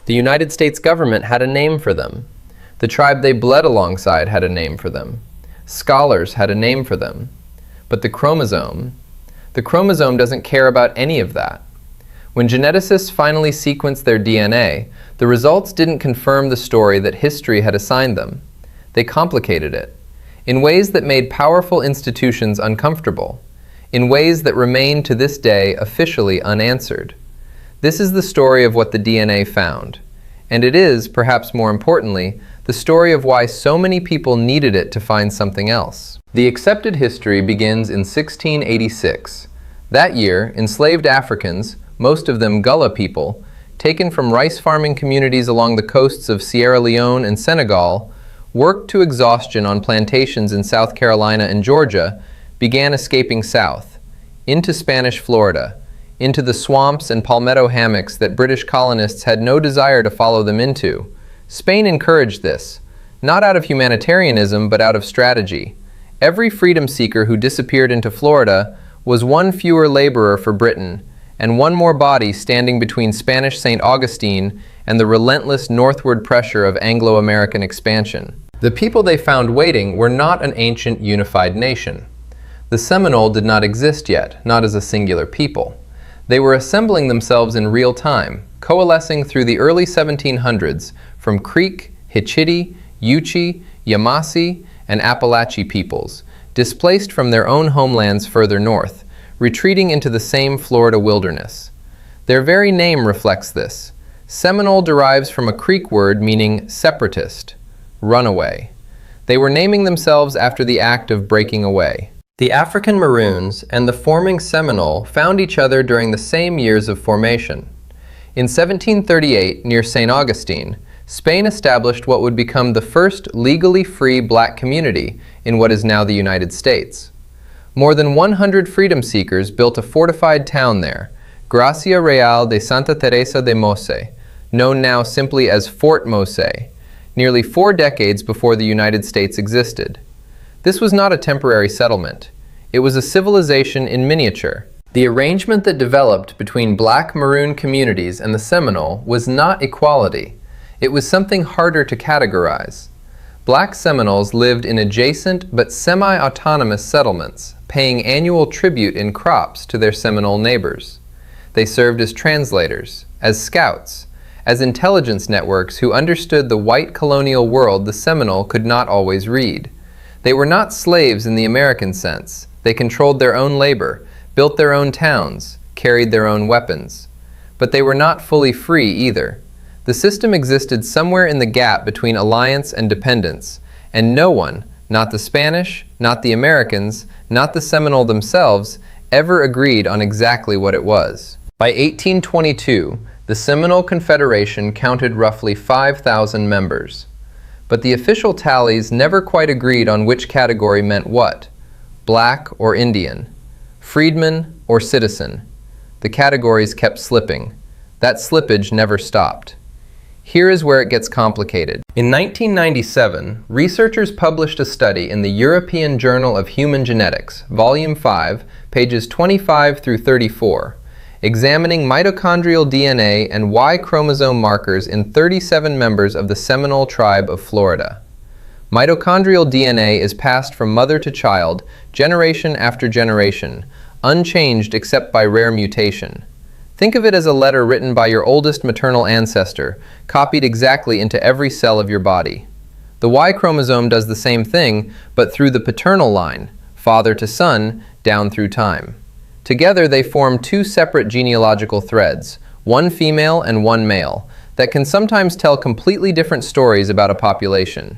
The United States government had a name for them. The tribe they bled alongside had a name for them. Scholars had a name for them. But the chromosome doesn't care about any of that. When geneticists finally sequenced their DNA, the results didn't confirm the story that history had assigned them. They complicated it, in ways that made powerful institutions uncomfortable, in ways that remain to this day officially unanswered. This is the story of what the DNA found, and it is, perhaps more importantly, the story of why so many people needed it to find something else. The accepted history begins in 1686. That year, enslaved Africans, most of them Gullah people, taken from rice farming communities along the coasts of Sierra Leone and Senegal, worked to exhaustion on plantations in South Carolina and Georgia, began escaping south, into Spanish Florida, into the swamps and palmetto hammocks that British colonists had no desire to follow them into. Spain encouraged this, not out of humanitarianism but out of strategy. Every freedom seeker who disappeared into Florida was one fewer laborer for Britain, and one more body standing between Spanish St. Augustine and the relentless northward pressure of Anglo-American expansion. The people they found waiting were not an ancient unified nation. The Seminole did not exist yet, not as a singular people. They were assembling themselves in real time, coalescing through the early 1700s from Creek, Hitchiti, Yuchi, Yamasee, and Appalachee peoples, displaced from their own homelands further north, retreating into the same Florida wilderness. Their very name reflects this. Seminole derives from a Creek word meaning separatist, runaway. They were naming themselves after the act of breaking away. The African Maroons and the forming Seminole found each other during the same years of formation. In 1738, near St. Augustine, Spain established what would become the first legally free black community in what is now the United States. More than 100 freedom seekers built a fortified town there, Gracia Real de Santa Teresa de Mose, known now simply as Fort Mose, nearly 4 decades before the United States existed. This was not a temporary settlement. It was a civilization in miniature. The arrangement that developed between black maroon communities and the Seminole was not equality. It was something harder to categorize. Black Seminoles lived in adjacent but semi-autonomous settlements, paying annual tribute in crops to their Seminole neighbors. They served as translators, as scouts, as intelligence networks who understood the white colonial world the Seminole could not always read. They were not slaves in the American sense. They controlled their own labor, built their own towns, carried their own weapons. But they were not fully free either. The system existed somewhere in the gap between alliance and dependence, and no one, not the Spanish, not the Americans, not the Seminole themselves, ever agreed on exactly what it was. By 1822, the Seminole Confederation counted roughly 5,000 members. But the official tallies never quite agreed on which category meant what, black or Indian, freedman or citizen. The categories kept slipping. That slippage never stopped. Here is where it gets complicated. In 1997, researchers published a study in the European Journal of Human Genetics, Volume 5, pages 25 through 34, examining mitochondrial DNA and Y chromosome markers in 37 members of the Seminole tribe of Florida. Mitochondrial DNA is passed from mother to child, generation after generation, unchanged except by rare mutation. Think of it as a letter written by your oldest maternal ancestor, copied exactly into every cell of your body. The Y chromosome does the same thing, but through the paternal line, father to son, down through time. Together they form 2 separate genealogical threads, one female and one male, that can sometimes tell completely different stories about a population.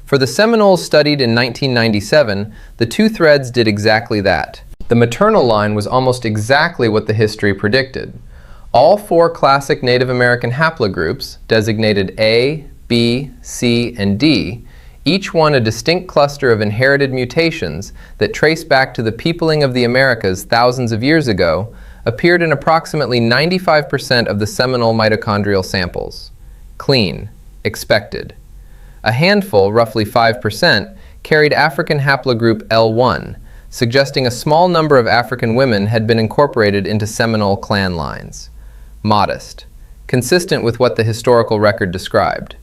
For the Seminoles studied in 1997, the 2 threads did exactly that. The maternal line was almost exactly what the history predicted. All 4 classic Native American haplogroups, designated A, B, C, and D, each one a distinct cluster of inherited mutations that trace back to the peopling of the Americas thousands of years ago, appeared in approximately 95% of the Seminole mitochondrial samples. Clean, expected. A handful, roughly 5%, carried African haplogroup L1, suggesting a small number of African women had been incorporated into Seminole clan lines. Modest. consistent with what the historical record described.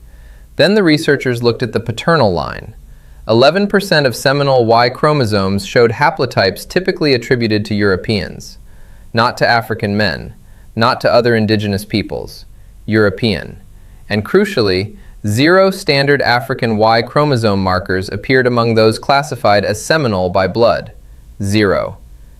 Then the researchers looked at the paternal line. 11% of Seminole Y chromosomes showed haplotypes typically attributed to Europeans, not to African men, not to other indigenous peoples, European. And crucially, 0 standard African Y chromosome markers appeared among those classified as Seminole by blood. 0.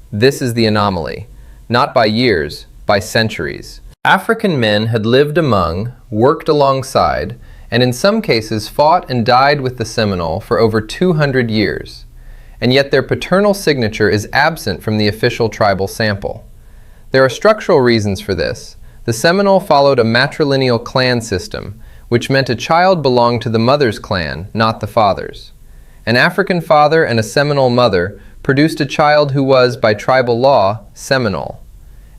This is the anomaly, not by years, by centuries. African men had lived among, worked alongside, and in some cases fought and died with the Seminole for over 200 years, and yet their paternal signature is absent from the official tribal sample. There are structural reasons for this. The Seminole followed a matrilineal clan system, which meant a child belonged to the mother's clan, not the father's. An African father and a Seminole mother produced a child who was, by tribal law, Seminole.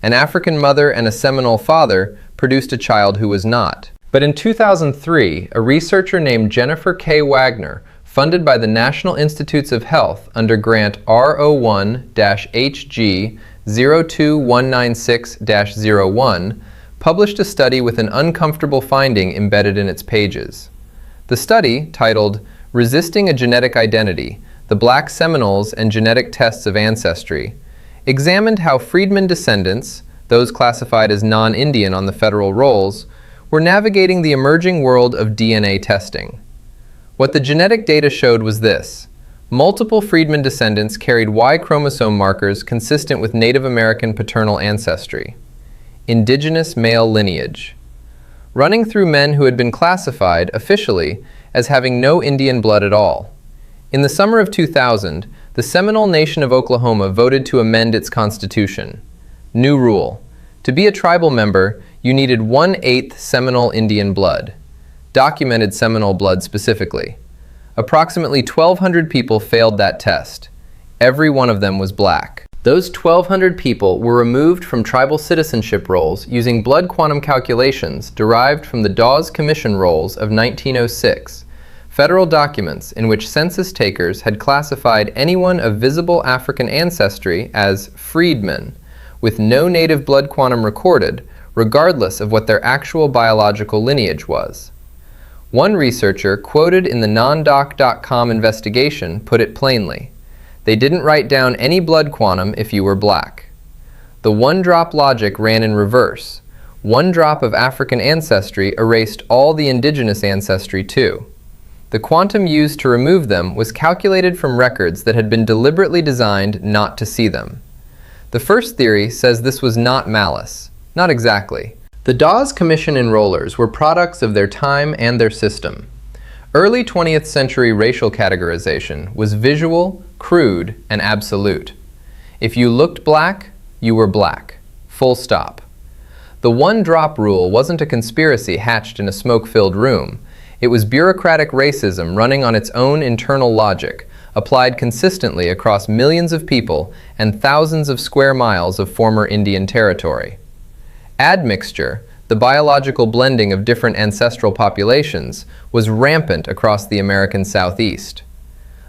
An African mother and a Seminole father produced a child who was not. But in 2003, a researcher named Jennifer K. Wagner, funded by the National Institutes of Health under grant R01-HG02196-01, published a study with an uncomfortable finding embedded in its pages. The study, titled Resisting a Genetic Identity, The Black Seminoles and Genetic Tests of Ancestry, examined how freedmen descendants, those classified as non-Indian on the federal rolls, were navigating the emerging world of DNA testing. What the genetic data showed was this: multiple freedmen descendants carried Y chromosome markers consistent with Native American paternal ancestry. Indigenous male lineage, running through men who had been classified, officially, as having no Indian blood at all. In the summer of 2000, the Seminole Nation of Oklahoma voted to amend its constitution. New rule: to be a tribal member, you needed 1/8 Seminole Indian blood, documented Seminole blood specifically. Approximately 1,200 people failed that test. Every one of them was black. Those 1,200 people were removed from tribal citizenship rolls using blood quantum calculations derived from the Dawes Commission rolls of 1906, federal documents in which census takers had classified anyone of visible African ancestry as freedmen, with no native blood quantum recorded, regardless of what their actual biological lineage was. One researcher quoted in the nondoc.com investigation put it plainly: they didn't write down any blood quantum if you were black. The one-drop logic ran in reverse. One drop of African ancestry erased all the indigenous ancestry too. The quantum used to remove them was calculated from records that had been deliberately designed not to see them. The first theory says this was not malice. Not exactly. The Dawes Commission enrollers were products of their time and their system. Early 20th century racial categorization was visual, crude, and absolute. If you looked black, you were black. Full stop. The one-drop rule wasn't a conspiracy hatched in a smoke-filled room. It was bureaucratic racism running on its own internal logic, applied consistently across millions of people and thousands of square miles of former Indian territory. Admixture, the biological blending of different ancestral populations, was rampant across the American Southeast.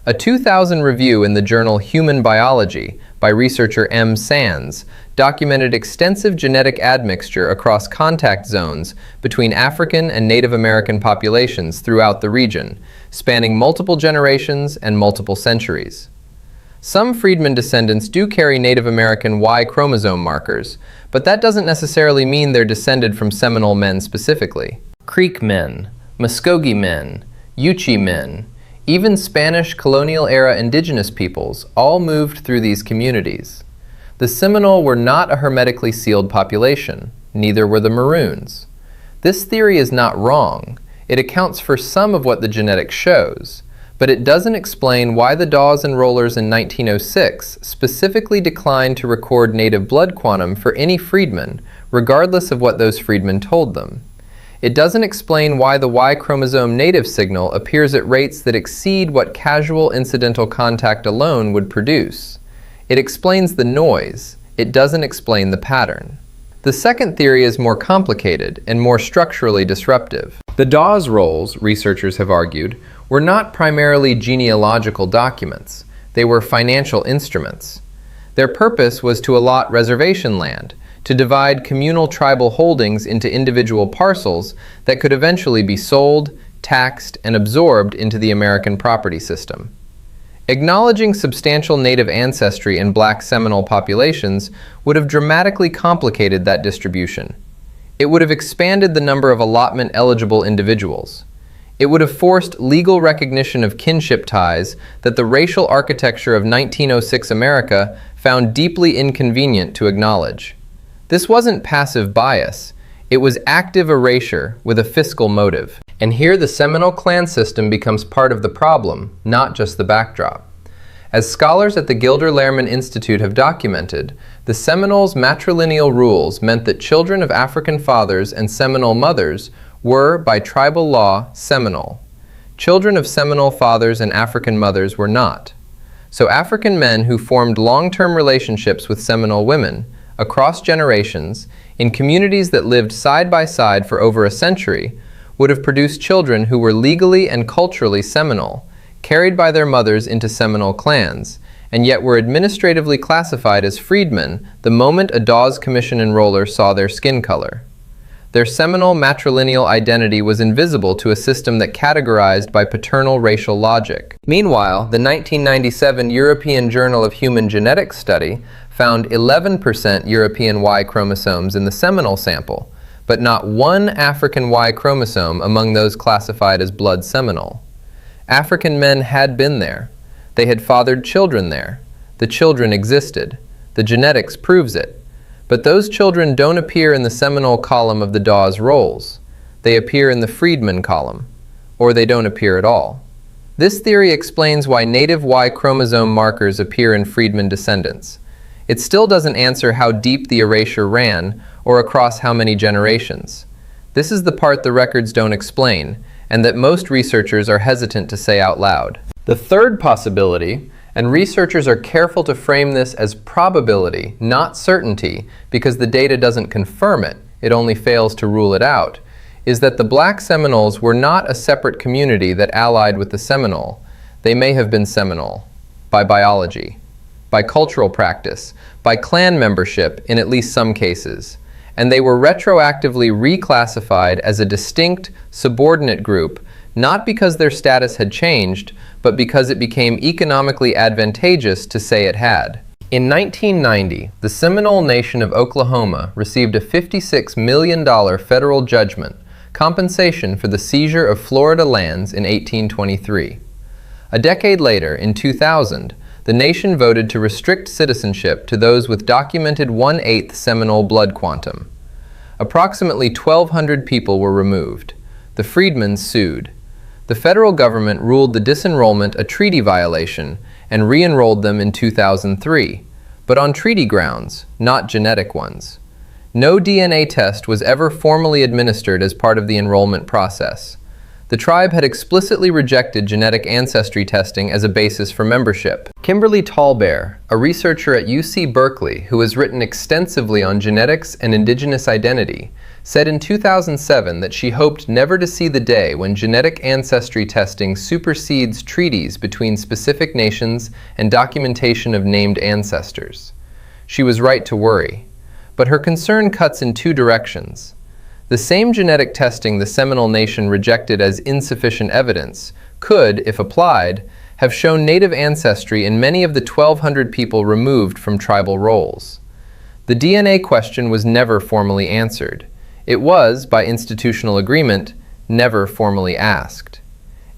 A 2000 review in the journal Human Biology by researcher M. Sands documented extensive genetic admixture across contact zones between African and Native American populations throughout the region, spanning multiple generations and multiple centuries. Some freedmen descendants do carry Native American Y chromosome markers, but that doesn't necessarily mean they're descended from Seminole men specifically. Creek men, Muskogee men, Yuchi men, even Spanish colonial-era indigenous peoples all moved through these communities. The Seminole were not a hermetically sealed population, neither were the Maroons. This theory is not wrong. It accounts for some of what the genetics shows, but it doesn't explain why the Dawes enrollers in 1906 specifically declined to record native blood quantum for any freedmen, regardless of what those freedmen told them. It doesn't explain why the Y chromosome native signal appears at rates that exceed what casual incidental contact alone would produce. It explains the noise. It doesn't explain the pattern. The second theory is more complicated and more structurally disruptive. The Dawes rolls, researchers have argued, were not primarily genealogical documents. They were financial instruments. Their purpose was to allot reservation land, to divide communal tribal holdings into individual parcels that could eventually be sold, taxed, and absorbed into the American property system. Acknowledging substantial native ancestry in black Seminole populations would have dramatically complicated that distribution. It would have expanded the number of allotment-eligible individuals. It would have forced legal recognition of kinship ties that the racial architecture of 1906 America found deeply inconvenient to acknowledge. This wasn't passive bias, it was active erasure with a fiscal motive. And here the Seminole clan system becomes part of the problem, not just the backdrop. As scholars at the Gilder-Lehrman Institute have documented, the Seminoles' matrilineal rules meant that children of African fathers and Seminole mothers were, by tribal law, Seminole. Children of Seminole fathers and African mothers were not. So African men who formed long-term relationships with Seminole women, across generations, in communities that lived side by side for over a century, would have produced children who were legally and culturally Seminole, carried by their mothers into Seminole clans, and yet were administratively classified as freedmen the moment a Dawes Commission enroller saw their skin color. Their Seminole matrilineal identity was invisible to a system that categorized by paternal racial logic. Meanwhile, the 1997 European Journal of Human Genetics study found 11% European Y chromosomes in the Seminole sample, but not one African Y chromosome among those classified as blood Seminole. African men had been there. They had fathered children there. The children existed. The genetics proves it. But those children don't appear in the Seminole column of the Dawes rolls. They appear in the freedman column, or they don't appear at all. This theory explains why native Y chromosome markers appear in freedman descendants. It still doesn't answer how deep the erasure ran or across how many generations. This is the part the records don't explain, and that most researchers are hesitant to say out loud. The third possibility, and researchers are careful to frame this as probability, not certainty, because the data doesn't confirm it, it only fails to rule it out, is that the black Seminoles were not a separate community that allied with the Seminole. They may have been Seminole by biology, by cultural practice, by clan membership in at least some cases, and they were retroactively reclassified as a distinct, subordinate group, not because their status had changed, but because it became economically advantageous to say it had. In 1990, the Seminole Nation of Oklahoma received a $56 million federal judgment, compensation for the seizure of Florida lands in 1823. A decade later, in 2000, the nation voted to restrict citizenship to those with documented 1/8 Seminole blood quantum. Approximately 1,200 people were removed. The freedmen sued. The federal government ruled the disenrollment a treaty violation and re-enrolled them in 2003, but on treaty grounds, not genetic ones. No DNA test was ever formally administered as part of the enrollment process. The tribe had explicitly rejected genetic ancestry testing as a basis for membership. Kimberly Tallbear, a researcher at UC Berkeley who has written extensively on genetics and indigenous identity, said in 2007 that she hoped never to see the day when genetic ancestry testing supersedes treaties between specific nations and documentation of named ancestors. She was right to worry, but her concern cuts in two directions. The same genetic testing the Seminole Nation rejected as insufficient evidence could, if applied, have shown native ancestry in many of the 1,200 people removed from tribal rolls. The DNA question was never formally answered. It was, by institutional agreement, never formally asked.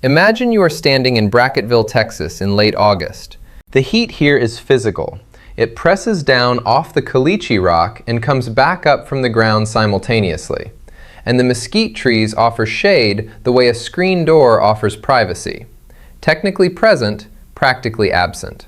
Imagine you are standing in Brackettville, Texas in late August. The heat here is physical. It presses down off the caliche rock and comes back up from the ground simultaneously. And the mesquite trees offer shade the way a screen door offers privacy. Technically present, practically absent.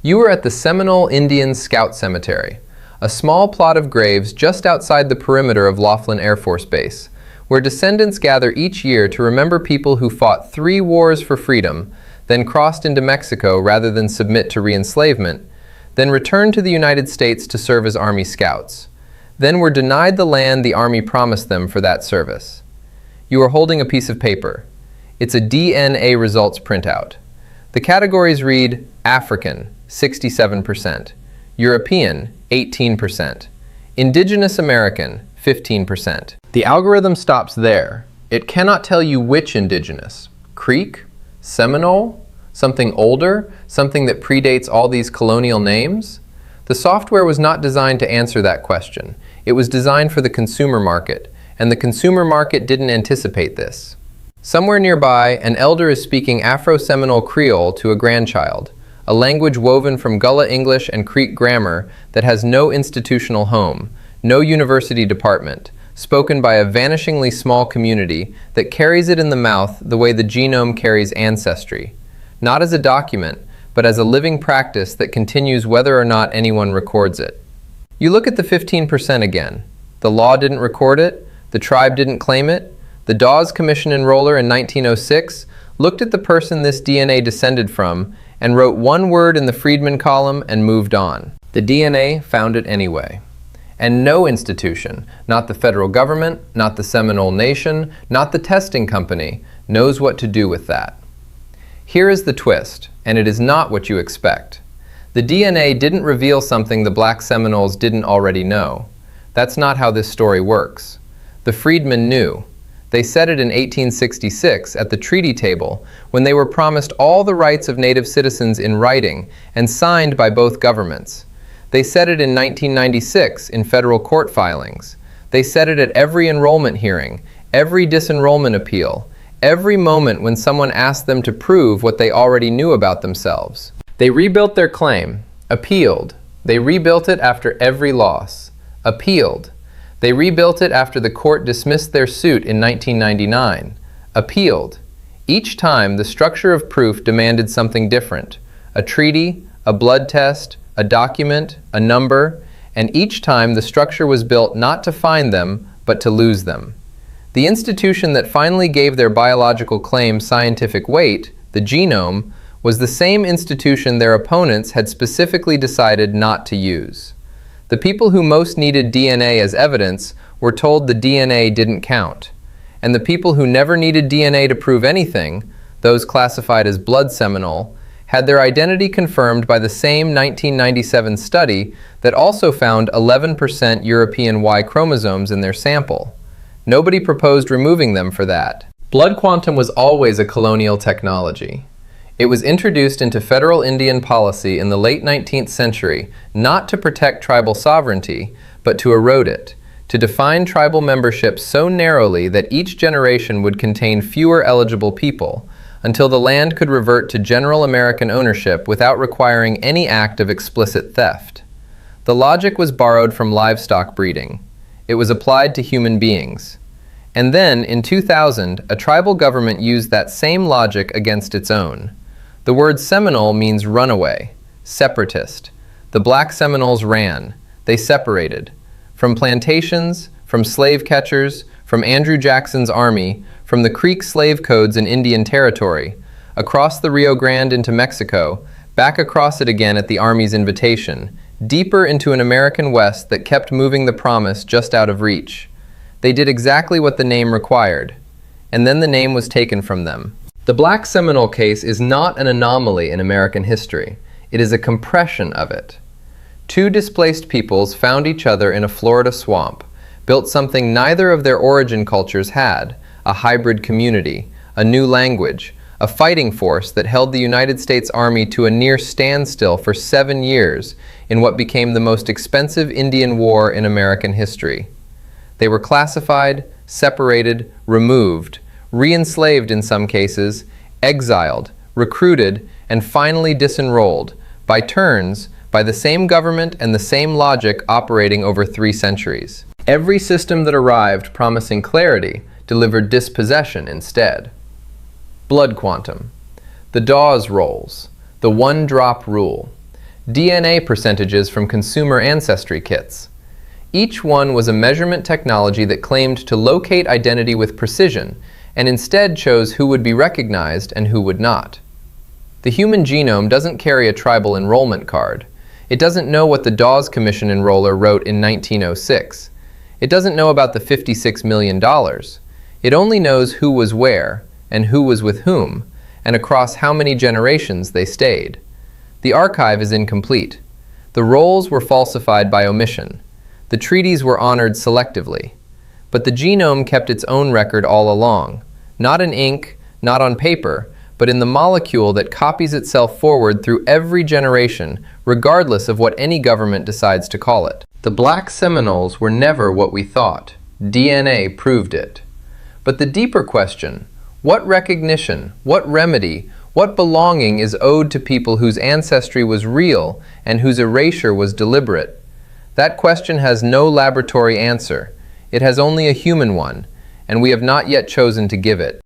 You are at the Seminole Indian Scout Cemetery, a small plot of graves just outside the perimeter of Laughlin Air Force Base, where descendants gather each year to remember people who fought 3 wars for freedom, then crossed into Mexico rather than submit to re-enslavement, then returned to the United States to serve as Army Scouts, then were denied the land the Army promised them for that service. You are holding a piece of paper. It's a DNA results printout. The categories read African, 67%, European, 18%, Indigenous American, 15%. The algorithm stops there. It cannot tell you which indigenous. Creek? Seminole? Something older? Something that predates all these colonial names? The software was not designed to answer that question. It was designed for the consumer market, and the consumer market didn't anticipate this. Somewhere nearby, an elder is speaking Afro-Seminole Creole to a grandchild, a language woven from Gullah English and Creek grammar that has no institutional home, no university department, spoken by a vanishingly small community that carries it in the mouth the way the genome carries Ancestry, not as a document, but as a living practice that continues whether or not anyone records it. You look at the 15% again. The law didn't record it, the tribe didn't claim it, the Dawes Commission enroller in 1906 looked at the person this DNA descended from and wrote one word in the Friedman column and moved on. The DNA found it anyway. And no institution, not the federal government, not the Seminole Nation, not the testing company, knows what to do with that. Here is the twist, and it is not what you expect. The DNA didn't reveal something the Black Seminoles didn't already know. That's not how this story works. The freedmen knew. They said it in 1866 at the treaty table when they were promised all the rights of Native citizens in writing and signed by both governments. They said it in 1996 in federal court filings. They said it at every enrollment hearing, every disenrollment appeal, every moment when someone asked them to prove what they already knew about themselves. They rebuilt their claim, appealed. They rebuilt it after every loss, appealed. They rebuilt it after the court dismissed their suit in 1999, appealed. Each time, the structure of proof demanded something different, a treaty, a blood test, a document, a number, and each time the structure was built not to find them, but to lose them. The institution that finally gave their biological claim scientific weight, the genome, was the same institution their opponents had specifically decided not to use. The people who most needed DNA as evidence were told the DNA didn't count. And the people who never needed DNA to prove anything, those classified as blood Seminole, had their identity confirmed by the same 1997 study that also found 11% European Y chromosomes in their sample. Nobody proposed removing them for that. Blood quantum was always a colonial technology. It was introduced into federal Indian policy in the late 19th century not to protect tribal sovereignty, but to erode it, to define tribal membership so narrowly that each generation would contain fewer eligible people, until the land could revert to general American ownership without requiring any act of explicit theft. The logic was borrowed from livestock breeding. It was applied to human beings. And then, in 2000, a tribal government used that same logic against its own. The word Seminole means runaway, separatist. The Black Seminoles ran. They separated. From plantations, from slave catchers, from Andrew Jackson's army, from the Creek slave codes in Indian Territory, across the Rio Grande into Mexico, back across it again at the Army's invitation, deeper into an American West that kept moving the promise just out of reach. They did exactly what the name required, and then the name was taken from them. The Black Seminole case is not an anomaly in American history. It is a compression of it. Two displaced peoples found each other in a Florida swamp, built something neither of their origin cultures had, a hybrid community, a new language, a fighting force that held the United States Army to a near standstill for 7 years in what became the most expensive Indian War in American history. They were classified, separated, removed, re-enslaved in some cases, exiled, recruited, and finally disenrolled, by turns, by the same government and the same logic operating over 3 centuries. Every system that arrived promising clarity delivered dispossession instead. Blood quantum, the Dawes rolls, the one-drop rule, DNA percentages from consumer ancestry kits. Each one was a measurement technology that claimed to locate identity with precision and instead chose who would be recognized and who would not. The human genome doesn't carry a tribal enrollment card. It doesn't know what the Dawes Commission enroller wrote in 1906. It doesn't know about the $56 million. It only knows who was where, and who was with whom, and across how many generations they stayed. The archive is incomplete. The rolls were falsified by omission. The treaties were honored selectively. But the genome kept its own record all along, not in ink, not on paper, but in the molecule that copies itself forward through every generation, regardless of what any government decides to call it. The black Seminoles were never what we thought. DNA proved it. But the deeper question, what recognition, what remedy, what belonging is owed to people whose ancestry was real and whose erasure was deliberate? That question has no laboratory answer. It has only a human one, and we have not yet chosen to give it.